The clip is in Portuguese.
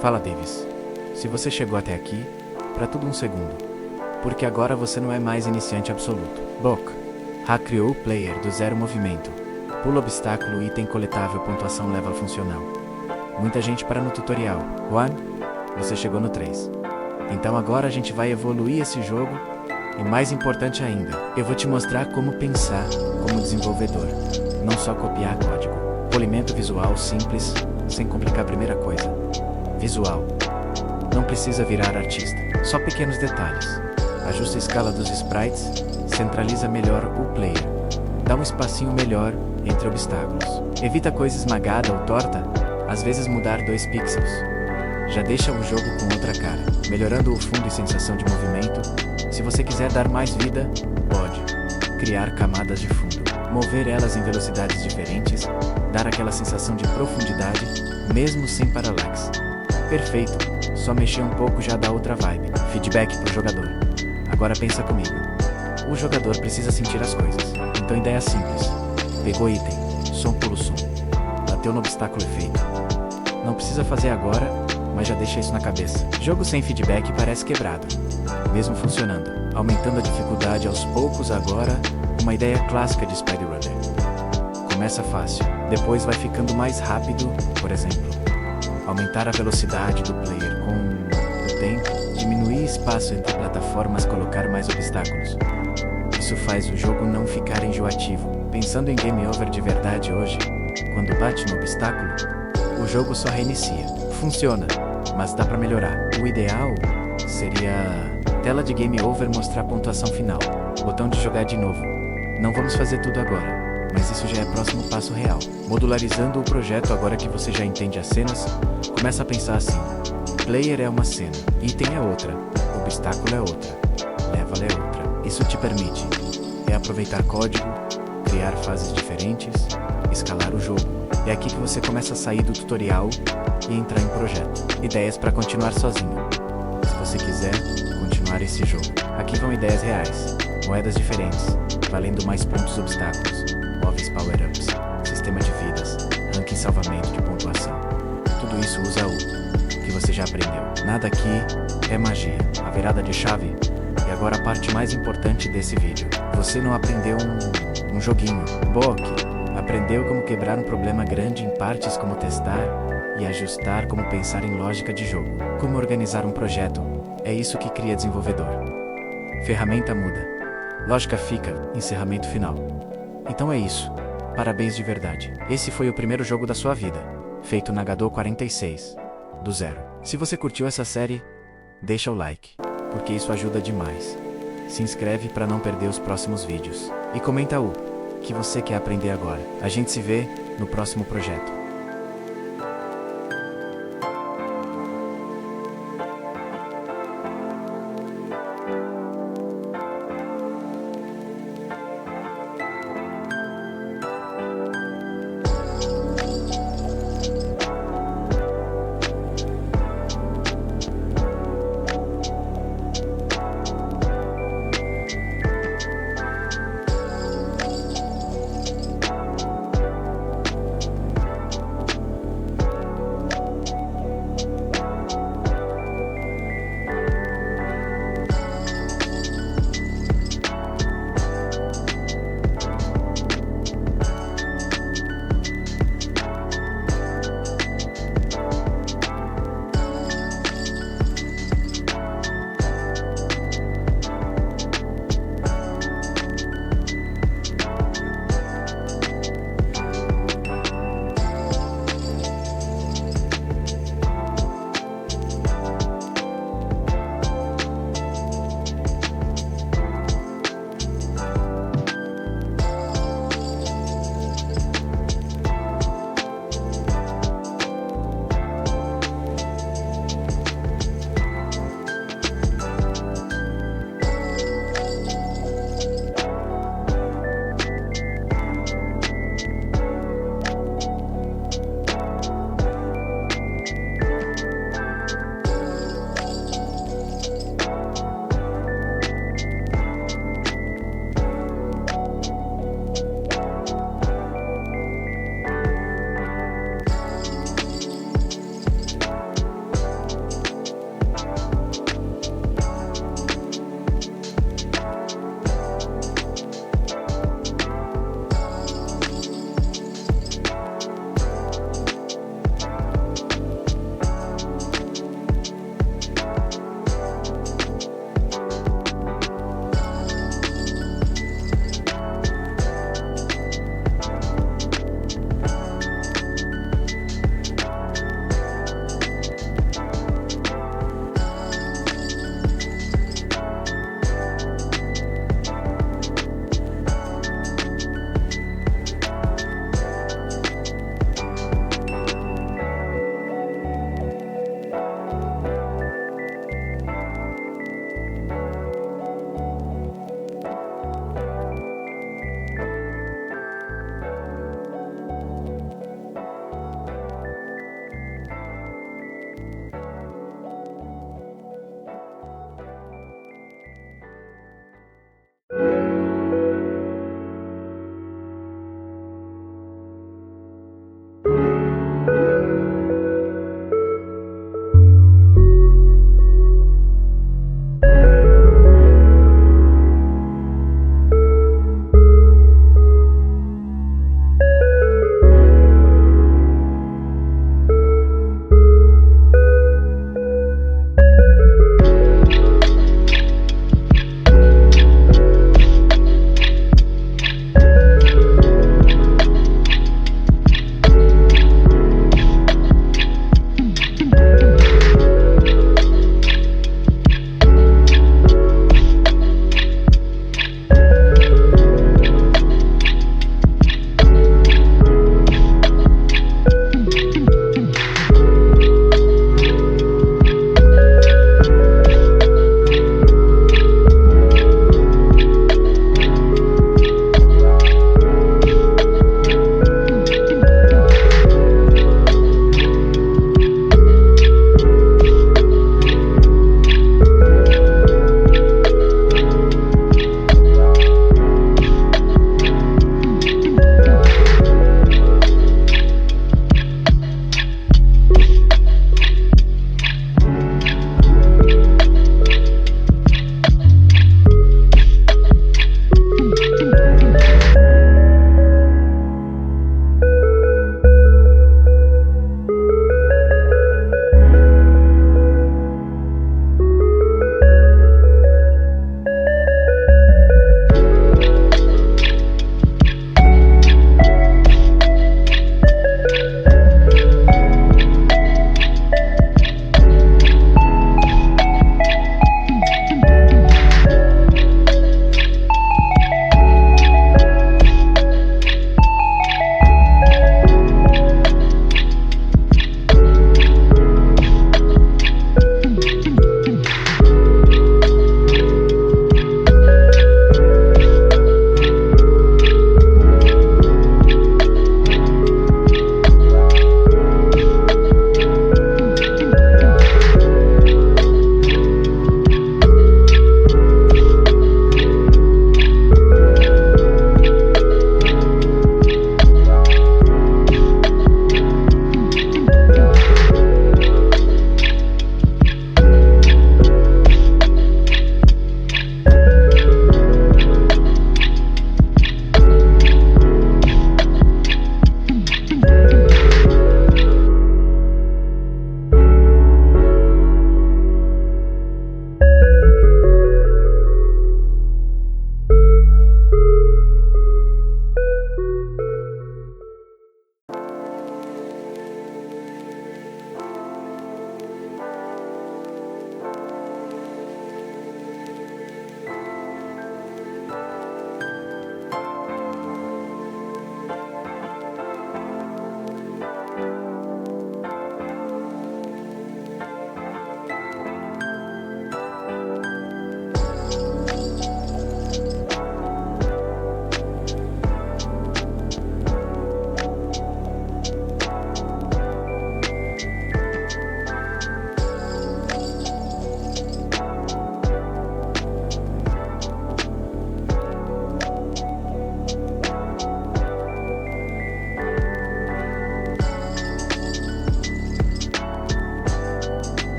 Fala, Davis. Se você chegou até aqui, para tudo um segundo. Porque agora você não é mais iniciante absoluto. Bok. Hack criou o player do zero movimento. Pula obstáculo, item coletável, pontuação level funcional. Muita gente para no tutorial. Juan, você chegou no 3. Então agora a gente vai evoluir esse jogo. E mais importante ainda, eu vou te mostrar como pensar como desenvolvedor. Não só copiar código. Polimento visual simples, sem complicar a primeira coisa. Visual. Não precisa virar artista. Só pequenos detalhes. Ajusta a escala dos sprites, centraliza melhor o player. Dá um espacinho melhor entre obstáculos. Evita coisa esmagada ou torta, às vezes mudar 2 pixels. Já deixa o jogo com outra cara, melhorando o fundo e sensação de movimento. Se você quiser dar mais vida, pode. Criar camadas de fundo, mover elas em velocidades diferentes, dar aquela sensação de profundidade, mesmo sem parallax. Perfeito, só mexer um pouco já dá outra vibe. Feedback pro jogador. Agora pensa comigo. O jogador precisa sentir as coisas. Então ideia simples. Pegou item, som pelo som. Bateu no obstáculo efeito. Não precisa fazer agora, mas já deixa isso na cabeça. Jogo sem feedback parece quebrado. Mesmo funcionando. Aumentando a dificuldade aos poucos agora, uma ideia clássica de speedrunner. Começa fácil, depois vai ficando mais rápido, por exemplo. Aumentar a velocidade do player com o tempo, diminuir espaço entre plataformas, colocar mais obstáculos. Isso faz o jogo não ficar enjoativo. Pensando em game over de verdade hoje, quando bate no obstáculo, o jogo só reinicia. Funciona, mas dá pra melhorar. O ideal seria tela de game over mostrar a pontuação final, botão de jogar de novo. Não vamos fazer tudo agora, mas isso já é próximo passo real. Modularizando o projeto agora que você já entende as cenas, começa a pensar assim. Player é uma cena, item é outra, obstáculo é outra, level é outra. Isso te permite aproveitar código, criar fases diferentes, escalar o jogo. É aqui que você começa a sair do tutorial e entrar em projeto. Ideias para continuar sozinho. Se você quiser continuar esse jogo. Aqui vão ideias reais, moedas diferentes, valendo mais pontos obstáculos, móveis power-ups, sistema de vidas, ranking salvamento de pontuação. Tudo isso usa o que você já aprendeu. Nada aqui é magia. A virada de chave. E agora a parte mais importante desse vídeo. Você não aprendeu um joguinho. Bok aprendeu como quebrar um problema grande em partes, como testar e ajustar, como pensar em lógica de jogo, como organizar um projeto. É isso que cria desenvolvedor. Ferramenta muda. Lógica fica, encerramento final. Então é isso. Parabéns de verdade. Esse foi o primeiro jogo da sua vida, feito na Godot 46, do zero. Se você curtiu essa série, deixa o like, porque isso ajuda demais. Se inscreve para não perder os próximos vídeos. E comenta o que você quer aprender agora. A gente se vê no próximo projeto.